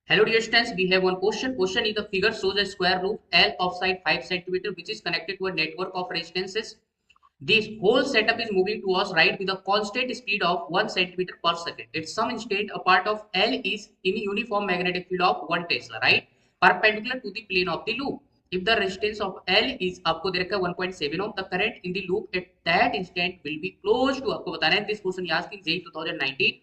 Hello dear students, we have one question. Question is the figure shows a square loop L of side 5 cm which is connected to a network of resistances. This whole setup is moving towards right with a constant speed of 1 cm per second. At some instant, a part of L is in uniform magnetic field of 1 Tesla, right? Perpendicular to the plane of the loop. If the resistance of L is आपको दे रखा है 1.7 ohm, the current in the loop at that instant will be close to आपको बताना है. This question is asking JEE 2019.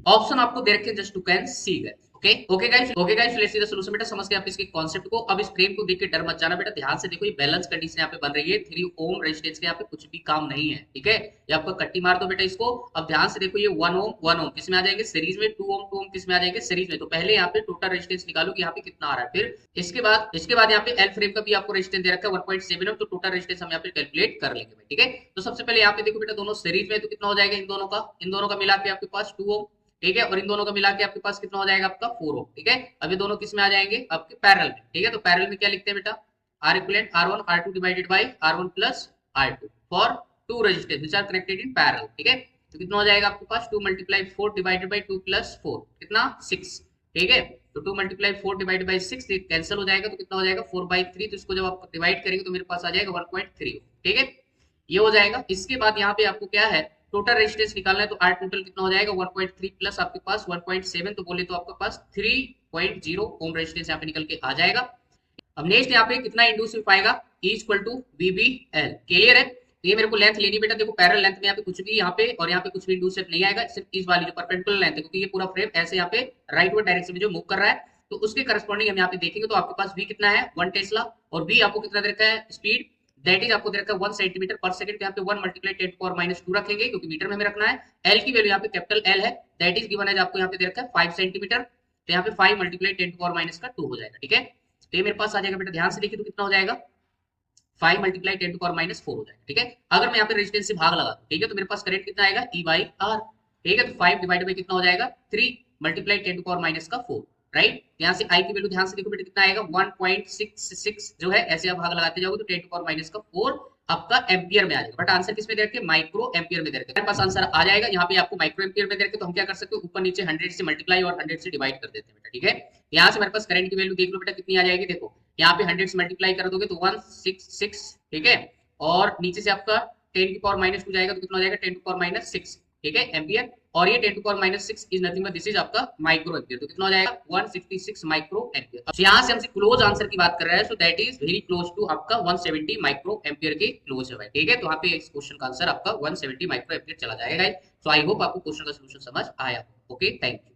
Option आपको दे रखे just to can see guys. Okay guys let's see the solution. बेटा समझ गए आप इसके कॉन्सेप्ट को. अब इस फ्रेम को देख के डर मत जाना बेटा, ध्यान से देखो. ये बैलेंस कंडीशन यहाँ पे बन रही है. 3 ओम रेजिस्टेंस के यहाँ पे कुछ भी काम नहीं है, ठीक है. ये आपको कट्टी मार दो बेटा इसको. अब ध्यान से देखो, ये 1 ओम किस में आ जाएंगे सीरीज में, 2 ओम किस में आ जाएंगे सीरीज में. तो पहले यहाँ पे टोटल रेजिस्टेंस निकालो कि यहाँ पे कितना आ रहा है. फिर इसके बाद यहाँ पे एल फ्रेम का भी आपको रेजिस्टेंस दे रखा है 1.7 ओम. तो टोटल रेजिस्टेंस हम यहाँ पे कैलकुलेट कर लेंगे, ठीक है. तो सबसे पहले यहाँ पे देखो बेटा, दोनों सीरीज में, तो कितना हो जाएगा इन दोनों का मिला के आपके पास 2 ओम, ठीक है. और इन दोनों का मिला के आपके पास कितना हो जाएगा आपका 4 ओम, ठीक है. अब ये दोनों किस में आ जाएंगे आपके पैरेलल में, ठीक है. तो पैरेलल में क्या लिखते हैं बेटा, R equivalent R1 R2 divided by R1 plus R2 for 2 resistance which are connected in parallel, ठीक है. तो कितना हो जाएगा आपके पास 2 × 4 डिवाइडेड बाय 2 + 4 कितना 6, ठीक है. तो 2 × 4 डिवाइडेड बाय 6 ये कैंसिल हो जाएगा. तो कितना हो जाएगा 4/3. तो इसको जब आप डिवाइड करेंगे तो मेरे पास आ जाएगा 1.3, ठीक है. ये हो जाएगा. इसके बाद यहाँ पे आपको क्या है, टोटल रेजिस्टेंस निकालना है. तो R टोटल कितना हो जाएगा 1.3 प्लस आपके पास 1.7, तो बोले तो आपके पास 3.0 ओम रेजिस्टेंस यहाँ पे निकल के आ जाएगा. अब नेक्स्ट यहाँ पे कितना इंड्यूस हो पाएगा, E = VBL. क्लियर है. तो ये मेरे को लेंथ लेनी बेटा. देखो पैरेलल लेंथ में यहाँ पे कुछ भी यहाँ पे और यहाँ पे कुछ भी इंड्यूस नहीं आएगा, सिर्फ इस वाली जो परपेंडिकुलर लेंथ है, क्योंकि ये पूरा फ्रेम ऐसे यहाँ पे राइटवर्ड डायरेक्शन में जो मूव कर रहा है, तो उसके करस्पॉन्डिंग हम यहाँ पे देखेंगे. तो आपके पास V कितना है 1 टेस्ला, और V आपको कितना दे रखा है स्पीड, दैट इज आपको दे रखा है 1 सेंटीमीटर पर सेकंड. यहाँ पे 1 × 10⁻² रखेंगे क्योंकि मीटर में हमें रखना है. एल की वैल्यू यहाँ पे कैपिटल एल है, दैट इज गिवन है आपको यहाँ पे दे रखा है 5 सेंटीमीटर. तो यहाँ पे 5 × 10⁻² हो जाएगा, ठीक है. तो ये मेरे पास आ जाएगा बेटा, ध्यान से देखिए. तो कितना हो जाएगा 5 × 10⁻⁴ हो जाएगा, ठीक है. अगर मैं यहाँ पे रेजिस्टेंस से भाग लगा दूं, ठीक है, तो मेरे पास करंट कितना आएगा E/R, ठीक है. तो 5 डिवाइडेड बाय कितना हो जाएगा 3 × 10⁻⁴, राइट. यहाँ से आई की वैल्यू ध्यान से देखो बेटा कितना आएगा 1.66 जो है, ऐसे आप भाग लगाते जाओगे तो 10⁻⁴ आपका एम्पियर में आ जाएगा. बट आंसर किस में दे रखे, माइक्रो एम्पियर में दे रखे. मेरे पास आंसर आ जाएगा. यहाँ पे आपको माइक्रो एम्पियर में दे रखे, तो हम क्या कर सकते हैं, ऊपर नीचे 100 से मल्टीप्लाई और 100 से डिवाइड कर देते हैं बेटा, ठीक है. यहाँ से मेरे पास करंट की वैल्यू देख लो बेटा कितनी आ जाएगी. देखो यहाँ पे 100 से मल्टीप्लाई कर दोगे तो 166, ठीक है. और नीचे से आपका 10⁻² जाएगा तो कितना हो जाएगा 10⁻6, ठीक है, एम्पियर. और ये 10⁻6 is nothing but this is आपका माइक्रो एम्पियर. तो कितना हो जाएगा 166 माइक्रो एम्पियर. अब यहाँ से हमसे क्लोज आंसर की बात कर रहा है, so that is very close to आपका 170 माइक्रो एम्पियर के क्लोज है, ठीक है. तो यहाँ पे इस क्वेश्चन का आंसर आपका 170 माइक्रो एम्पियर चला जाएगा. सो आई होप आपको क्वेश्चन का सॉल्यूशन समझ आया. Okay, thank you.